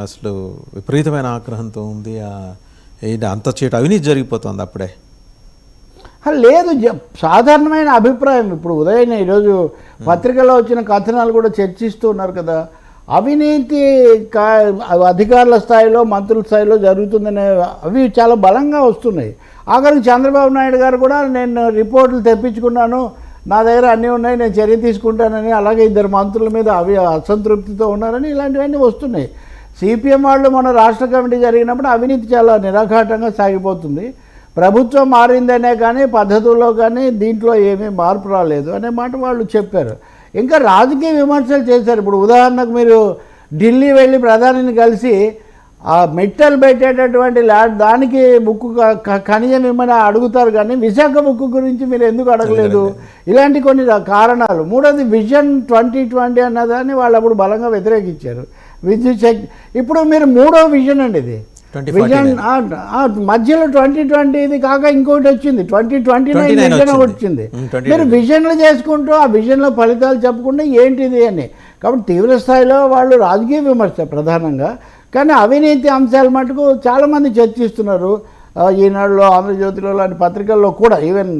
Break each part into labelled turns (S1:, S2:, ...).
S1: అసలు విపరీతమైన ఆగ్రహంతో ఉంది. అంత చేటు అవినీతి జరిగిపోతుంది అప్పుడే.
S2: లేదు, సాధారణమైన అభిప్రాయం. ఇప్పుడు ఉదయం ఈరోజు పత్రికలో వచ్చిన కథనాలు కూడా చర్చిస్తూ ఉన్నారు కదా, అవినీతి అధికారుల స్థాయిలో మంత్రుల స్థాయిలో జరుగుతుందనే అవి చాలా బలంగా వస్తున్నాయి. ఆఖరికి చంద్రబాబు నాయుడు గారు కూడా నేను రిపోర్టులు తెప్పించుకున్నాను, నా దగ్గర అన్నీ ఉన్నాయి, నేను చర్య తీసుకుంటానని, అలాగే 2 మంత్రుల మీద అవి అసంతృప్తితో ఉన్నారని ఇలాంటివన్నీ వస్తున్నాయి. సిపిఎం వాళ్ళు మన రాష్ట్ర కమిటీ జరిగినప్పుడు అవినీతి చాలా నిరాఘాటంగా సాగిపోతుంది, ప్రభుత్వం మారిందనే కానీ పద్ధతుల్లో కానీ దీంట్లో ఏమీ మార్పు రాలేదు అనే మాట వాళ్ళు చెప్పారు. ఇంకా రాజకీయ విమర్శలు చేశారు. ఇప్పుడు ఉదాహరణకు మీరు ఢిల్లీ వెళ్ళి ప్రధానిని కలిసి ఆ మెట్టలు పెట్టేటటువంటి దానికి ముక్కు ఖనిజం ఏమైనా అడుగుతారు, కానీ విశాఖ ముక్కు గురించి మీరు ఎందుకు అడగలేదు? ఇలాంటి కొన్ని కారణాలు. మూడోది విజన్ 2020 అన్నదాన్ని వాళ్ళు అప్పుడు బలంగా వ్యతిరేకించారు. విద్యుత్ శక్తి ఇప్పుడు మీరు 3వ విజన్ అండి ఇది. విజన్ మధ్యలో 2020 ఇది కాక ఇంకోటి వచ్చింది, 2029 విజన్ వచ్చింది. మీరు విజన్లు చేసుకుంటూ ఆ విజన్లో ఫలితాలు చెప్పుకుంటే ఏంటిది అని. కాబట్టి తీవ్ర స్థాయిలో వాళ్ళు రాజకీయ విమర్శ ప్రధానంగా, కానీ అవినీతి అంశాలు మటుకు చాలామంది చర్చిస్తున్నారు. ఈనాడులో, ఆంధ్రజ్యోతిలో లాంటి పత్రికల్లో కూడా ఈవెన్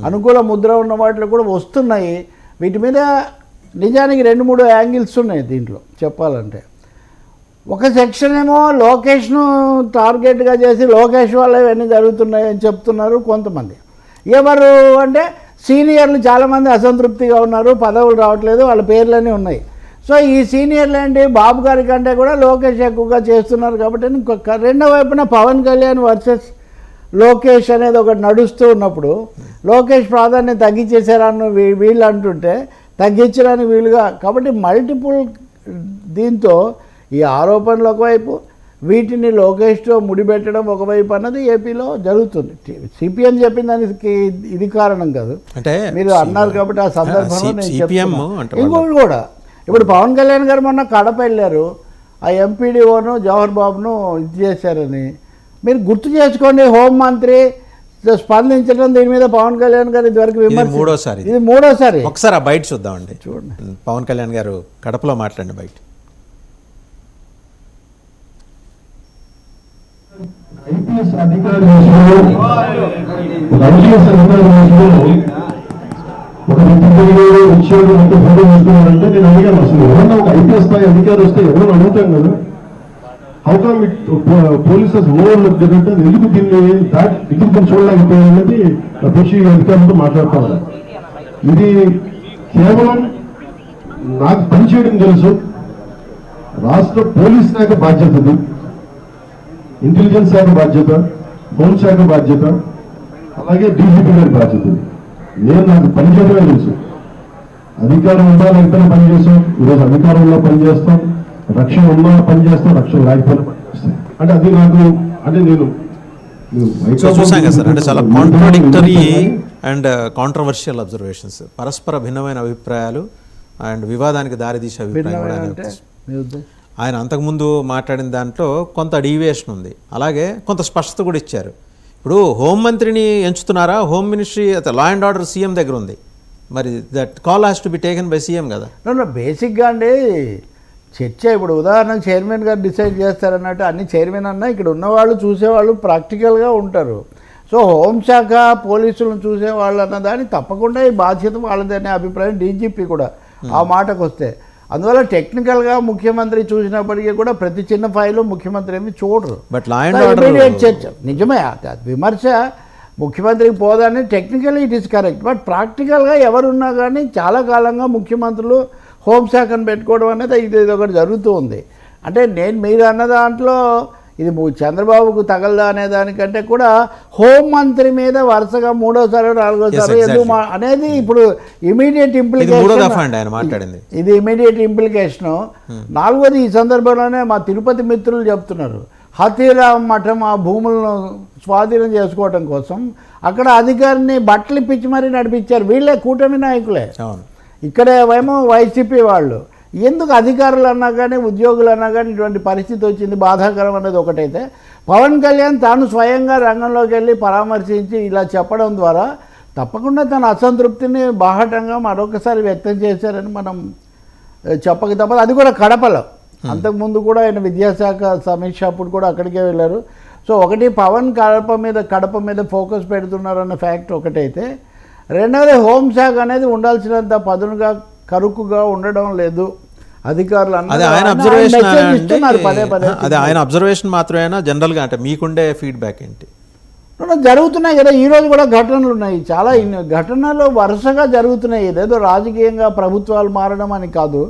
S2: అనుకూల ముద్ర ఉన్న వాటిలో కూడా వస్తున్నాయి. వీటి మీద నిజానికి 2-3 యాంగిల్స్ ఉన్నాయి దీంట్లో చెప్పాలంటే. ఒక సెక్షన్ ఏమో లోకేష్ను టార్గెట్గా చేసి లోకేష్ వల్ల ఇవన్నీ జరుగుతున్నాయని చెప్తున్నారు కొంతమంది. ఎవరు అంటే సీనియర్లు చాలామంది అసంతృప్తిగా ఉన్నారు, పదవులు రావట్లేదు, వాళ్ళ పేర్లన్నీ ఉన్నాయి. సో ఈ సీనియర్లు ఏంటి, బాబు గారి కంటే కూడా లోకేష్ ఎక్కువగా చేస్తున్నారు. కాబట్టి రెండో వైపున పవన్ కళ్యాణ్ వర్సెస్ లోకేష్ అనేది ఒకటి నడుస్తూ ఉన్నప్పుడు లోకేష్ ప్రాధాన్యత తగ్గించేశారని వీళ్ళు అంటుంటే తగ్గించడానికి వీలుగా, కాబట్టి మల్టిపుల్ దీంతో ఈ ఆరోపణలు ఒకవైపు, వీటిని లోకేష్తో ముడిపెట్టడం ఒకవైపు అన్నది ఏపీలో జరుగుతుంది. సిపిఎం చెప్పిన దానికి ఇది కారణం కాదు, అంటే మీరు అన్నారు కాబట్టి ఆ సందర్భంలో నేను చెప్తాను. ఇంకోటి కూడా, ఇప్పుడు పవన్ కళ్యాణ్ గారు మొన్న కడప వెళ్ళారు, ఆ ఎంపీడీఓను జవహర్ బాబును ఇది చేశారని మీరు గుర్తు చేసుకోండి. హోంమంత్రి స్పందించడం దీని మీద పవన్ కళ్యాణ్ గారు ఇదివరకు విమర్శ, ఇది మూడోసారి.
S1: ఒకసారి ఆ బయట చూద్దామండి, చూడండి పవన్ కళ్యాణ్ గారు కడపలో మాట్లాడండి బయట.
S3: ఐపీఎస్ అధికారి ఒక వ్యక్తి వచ్చాడు అంటే ఫోటో తీసుకున్నారంటే నేను అడిగాను, అసలు ఎవరన్నా ఒక ఐపీఎస్ స్థాయి అధికారి వస్తే ఎవరు అడుగుతాం కదా, హౌ కమ్ పోలీసెస్ ఓవర్ అంటే ఎందుకు దీన్ని ఎందుకు దీన్ని చూడలేకపోయింది అధ్యక్ష అధికారులతో మాట్లాడుతూ ఉన్నారు. ఇది కేవలం నాకు పనిచేయడం తెలుసు, రాష్ట్ర పోలీస్ శాఖ బాధ్యతది, ఇంటెలిజెన్స్ శాఖ బాధ్యత, హోంశాఖ బాధ్యత, అలాగే డీజీపీ గారి బాధ్యత. నాకు పనిచేయడమే తెలుసు. అధికారం ఉందా లేకపోతే పనిచేస్తాం, ఈరోజు అధికారంలో పనిచేస్తాం, రక్షణ ఉన్నా పనిచేస్తాం, రక్షణ లేకపోతే పనిచేస్తాం. అంటే అది నాకు అంటే నేను
S1: చూసాం కదా సార్, అంటే చాలా కాంట్రాడిక్టరీ అండ్ కాంట్రవర్షియల్ అబ్జర్వేషన్స్, పరస్పర భిన్నమైన అభిప్రాయాలు అండ్ వివాదానికి దారితీసే అభిప్రాయం. ఆయన అంతకుముందు మాట్లాడిన దాంట్లో కొంత డీవియేషన్ ఉంది, అలాగే కొంత స్పష్టత కూడా ఇచ్చారు. ఇప్పుడు హోంమంత్రిని ఎంచుతున్నారా, home ministry law and order CM దగ్గర ఉంది, మరి that call has to be taken by CM కదా.
S2: బేసిక్గా అండి చర్చ. ఇప్పుడు ఉదాహరణకు చైర్మన్ గారు డిసైడ్ చేస్తారన్నట్టు అన్ని చైర్మన్ అన్నా ఇక్కడ ఉన్నవాళ్ళు చూసేవాళ్ళు ప్రాక్టికల్గా ఉంటారు. సో హోంశాఖ పోలీసులను చూసేవాళ్ళు అన్నదాన్ని తప్పకుండా ఈ బాధ్యత వాళ్ళదనే అభిప్రాయం డీజీపీ కూడా ఆ మాటకు వస్తే. అందువల్ల టెక్నికల్గా ముఖ్యమంత్రి చూసినప్పటికీ కూడా ప్రతి చిన్న ఫైలు ముఖ్యమంత్రి ఏమి చూడరు.
S1: బట్
S2: ఇమీడియట్ చర్చ నిజమే, విమర్శ ముఖ్యమంత్రికి పోదని technically it is correct. But ప్రాక్టికల్గా ఎవరున్నా కానీ చాలా కాలంగా ముఖ్యమంత్రులు హోంశాఖను పెట్టుకోవడం అనేది ఇది ఒకటి జరుగుతూ ఉంది. అంటే నేను మీరు అన్న దాంట్లో ఇది చంద్రబాబుకు తగలదా అనే దానికంటే కూడా హోంమంత్రి మీద వరుసగా 3వసారి 4వసారి ఎందుకు అనేది ఇప్పుడు ఇమీడియట్ ఇంప్లికేషన్. ఇది ఇమీడియట్ ఇంప్లికేషను. 4వది ఈ సందర్భంలోనే మా తిరుపతి మిత్రులు చెప్తున్నారు, హతీరామ్ మఠం ఆ భూములను స్వాధీనం చేసుకోవడం కోసం అక్కడ అధికారిని బట్టలు ఇప్పించి మరీ నడిపించారు. వీళ్ళే కూటమి నాయకులే, ఇక్కడే ఏమో వైసీపీ వాళ్ళు. ఎందుకు అధికారులు అన్నా కానీ ఉద్యోగులు అన్నా కానీ ఇటువంటి పరిస్థితి వచ్చింది, బాధాకరం అనేది ఒకటైతే, పవన్ కళ్యాణ్ తాను స్వయంగా రంగంలోకి వెళ్ళి పరామర్శించి ఇలా చెప్పడం ద్వారా తప్పకుండా తన అసంతృప్తిని బాహటంగా మరొకసారి వ్యక్తం చేశారని మనం చెప్పక తప్పదు. అది కూడా కడపలో. అంతకుముందు కూడా ఆయన విద్యాశాఖ సమీక్ష అప్పుడు కూడా అక్కడికే వెళ్ళారు. సో ఒకటి పవన్ కడప మీద ఫోకస్ పెడుతున్నారన్న ఫ్యాక్ట్ ఒకటైతే, రెండవది హోంశాఖ అనేది ఉండాల్సినంత పదునుగా కరుకుగా ఉండడం లేదు. అధికారులు
S1: అదే ఆయన అబ్జర్వేషన్
S2: ఇస్తున్నారు పదే పదే.
S1: అదే ఆయన అబ్జర్వేషన్ మాత్రమేనా జనరల్గా అంటే మీకుండే ఫీడ్బ్యాక్ ఏంటి?
S2: జరుగుతున్నాయి కదా, ఈరోజు కూడా ఘటనలు ఉన్నాయి, చాలా ఘటనలు వరుసగా జరుగుతున్నాయి. ఇదేదో రాజకీయంగా ప్రభుత్వాలు మారడం అని కాదు,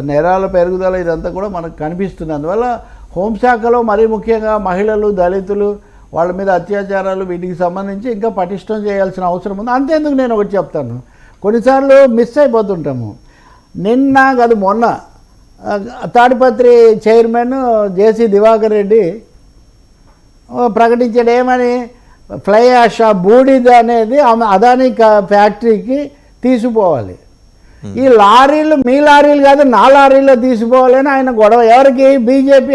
S2: నేరాల పెరుగుదల ఇదంతా కూడా మనకు కనిపిస్తుంది. అందువల్ల హోంశాఖలో మరీ ముఖ్యంగా మహిళలు, దళితులు, వాళ్ళ మీద అత్యాచారాలు వీటికి సంబంధించి ఇంకా పటిష్టం చేయాల్సిన అవసరం ఉంది. అంతేందుకు నేను ఒకటి చెప్తాను, కొన్నిసార్లు మిస్ అయిపోతుంటాము. నిన్న కాదు మొన్న తాడిపత్రి చైర్మన్ జేసీ దివాకర్ రెడ్డి ప్రకటించాడు ఏమని, ఫ్లై యాష్ బూడిద అనేది అదానీ ఫ్యాక్టరీకి తీసిపోవాలి, ఈ లారీలు మీ లారీలు కాదు నా లారీలో తీసిపోవాలని ఆయన గొడవ. ఎవరికి? బీజేపీ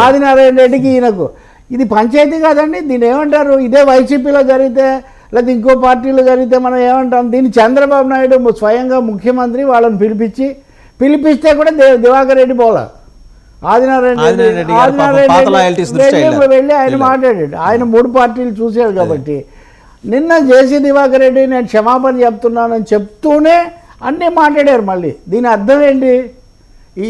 S2: ఆదినారాయణ రెడ్డికి ఈయనకు. ఇది పంచాయతీ కాదండి, దీన్ని ఏమంటారు? ఇదే వైసీపీలో జరిగితే లేదా ఇంకో పార్టీలో జరిగితే మనం ఏమంటాం? దీన్ని చంద్రబాబు నాయుడు స్వయంగా ముఖ్యమంత్రి వాళ్ళని పిలిపిస్తే కూడా దివాకర్ రెడ్డి పోలా, ఆదినారాయణ వెళ్ళి ఆయన మాట్లాడాడు. ఆయన 3 పార్టీలు చూశాడు కాబట్టి. నిన్న జేసీ దివాకర్ రెడ్డి నేను క్షమాపణ చెప్తున్నానని చెప్తూనే అన్నీ మాట్లాడారు. మళ్ళీ దీని అర్థం ఏంటి?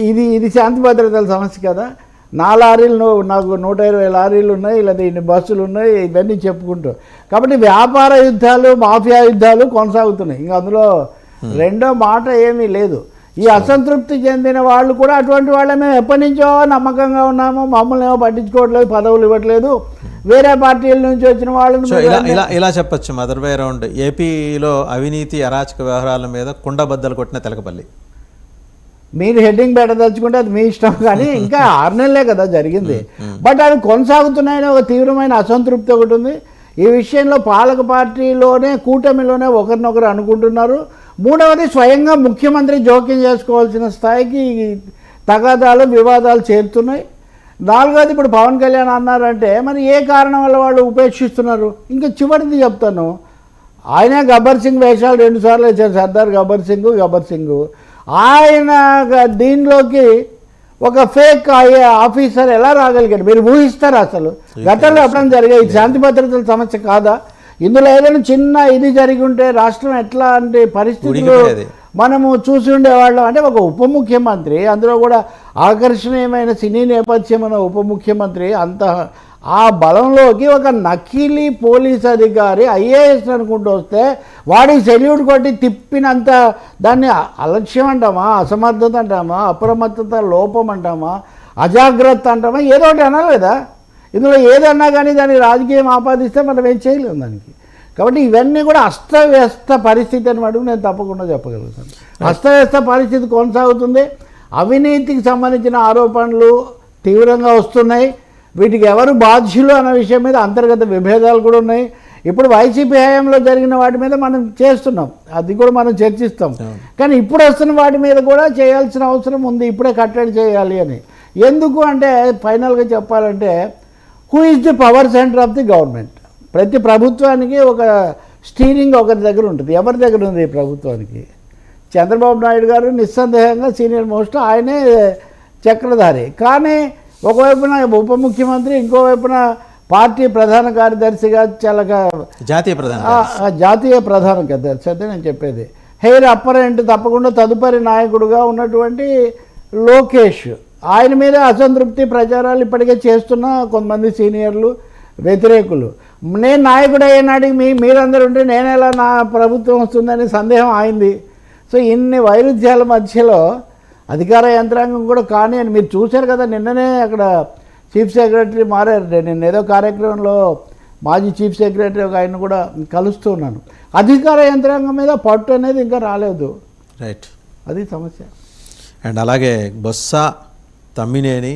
S2: ఇది శాంతి భద్రతల సమస్య కదా. నా లారీలు నాకు 120 లారీలు ఉన్నాయి, లేదా ఇన్ని బస్సులు ఉన్నాయి, ఇవన్నీ చెప్పుకుంటూ. కాబట్టి వ్యాపార యుద్ధాలు, మాఫియా యుద్ధాలు కొనసాగుతున్నాయి. ఇంకా అందులో రెండో మాట ఏమీ లేదు. ఈ అసంతృప్తి చెందిన వాళ్ళు కూడా అటువంటి వాళ్ళే, మేము ఎప్పటి నుంచో నమ్మకంగా ఉన్నాము, మమ్మల్ని ఏమో పట్టించుకోవట్లేదు, పదవులు ఇవ్వట్లేదు, వేరే పార్టీల నుంచి వచ్చిన వాళ్ళని
S1: ఇలా చెప్పచ్చు. మదర్ వే రౌండ్ ఏపీలో అవినీతి అరాచక వ్యవహారాల మీద కుండబద్దలు కొట్టిన తెలకపల్లి.
S2: మీరు హెడ్డింగ్ పెట్టదలుచుకుంటే అది మీ ఇష్టం, కానీ ఇంకా 6 నెలలే కదా జరిగింది. బట్ అవి కొనసాగుతున్నాయని ఒక తీవ్రమైన అసంతృప్తి ఒకటి ఉంది. ఈ విషయంలో పాలక పార్టీలోనే, కూటమిలోనే ఒకరినొకరు అనుకుంటున్నారు. మూడవది స్వయంగా ముఖ్యమంత్రి జోక్యం చేసుకోవాల్సిన స్థాయికి తగాదాలు, వివాదాలు చేరుతున్నాయి. నాలుగోది ఇప్పుడు పవన్ కళ్యాణ్ అన్నారంటే మరి ఏ కారణం వల్ల వాళ్ళు ఉపేక్షిస్తున్నారు? ఇంకా చివరిది చెప్తాను, ఆయనే గబ్బర్ సింగ్ వేషాలు 2 సార్లు వేశారు, సర్దార్ గబ్బర్ సింగ్. ఆయన దీనిలోకి ఒక ఫేక్ ఆఫీసర్ ఎలా రాగలిగాడు? మీరు ఊహిస్తారు అసలు? గతంలో ఎప్పుడైనా జరిగాయి? ఇది శాంతి భద్రతల సమస్య కాదా? ఇందులో ఏదైనా చిన్న ఇది జరిగి ఉంటే రాష్ట్రం ఎట్లాంటి పరిస్థితులు మనము చూసి ఉండేవాళ్ళం. అంటే ఒక ఉప ముఖ్యమంత్రి, అందులో కూడా ఆకర్షణీయమైన సినీ నేపథ్యం ఉన్న ఉప ముఖ్యమంత్రి, అంత ఆ బలంలోకి ఒక నకిలీ పోలీస్ అధికారి ఐఏఎస్ అనుకుంటూ వస్తే వాడికి సెల్యూట్ కొట్టి తిప్పినంత దాన్ని అలక్ష్యం అంటామా, అసమర్థత అంటామా, అప్రమత్తత లోపం అంటామా, అజాగ్రత్త అంటామా, ఏదో ఒకటి అనలేదా? ఇందులో ఏదన్నా కానీ దాన్ని రాజకీయం ఆపాదిస్తే మనం ఏం చేయలేము దానికి. కాబట్టి ఇవన్నీ కూడా అస్తవ్యస్త పరిస్థితి అని మటుకు నేను తప్పకుండా చెప్పగలుగుతాను. అస్తవ్యస్త పరిస్థితి కొనసాగుతుంది. అవినీతికి సంబంధించిన ఆరోపణలు తీవ్రంగా వస్తున్నాయి. వీటికి ఎవరు బాధ్యులు అన్న విషయం మీద అంతర్గత విభేదాలు కూడా ఉన్నాయి. ఇప్పుడు వైసీపీ హయాంలో జరిగిన వాటి మీద మనం చేస్తున్నాం, అది కూడా మనం చర్చిస్తాం. కానీ ఇప్పుడు వస్తున్న వాటి మీద కూడా చేయాల్సిన అవసరం ఉంది, ఇప్పుడే కట్టడి చేయాలి అని. ఎందుకు అంటే ఫైనల్గా చెప్పాలంటే, who is the power centre of the government? ప్రతి ప్రభుత్వానికి ఒక స్టీరింగ్ ఒకరి దగ్గర ఉంటుంది. ఎవరి దగ్గర ఉంది ఈ ప్రభుత్వానికి? చంద్రబాబు నాయుడు గారు నిస్సందేహంగా సీనియర్ మోస్ట్, ఆయనే చక్రధారి. కానీ ఒకవైపున ఉప ముఖ్యమంత్రి, ఇంకోవైపున పార్టీ ప్రధాన కార్యదర్శిగా జాతీయ ప్రధాన కార్యదర్శి అయితే నేను చెప్పేది హెయిర్ అప్పరెంట్ తప్పకుండా తదుపరి నాయకుడుగా ఉన్నటువంటి లోకేష్, ఆయన మీద అసంతృప్తి ప్రచారాలు ఇప్పటికే చేస్తున్న కొంతమంది సీనియర్లు, వ్యతిరేకులు. నేను నాయకుడు అయ్యేనాడికి మీరందరూ ఉంటే నేను ఎలా నా ప్రభుత్వం వస్తుందని సందేహం అయింది. సో ఇన్ని వైరుధ్యాల మధ్యలో అధికార యంత్రాంగం కూడా కానీ అని మీరు చూశారు కదా, నిన్ననే అక్కడ చీఫ్ సెక్రటరీ మారారు. నేను ఏదో కార్యక్రమంలో మాజీ చీఫ్ సెక్రటరీ ఒక ఆయన కూడా కలుస్తూ ఉన్నాను. అధికార యంత్రాంగం మీద పట్టు అనేది ఇంకా రాలేదు.
S1: రైట్,
S2: అది సమస్య.
S1: అండ్ అలాగే బొత్స, తమ్మినేని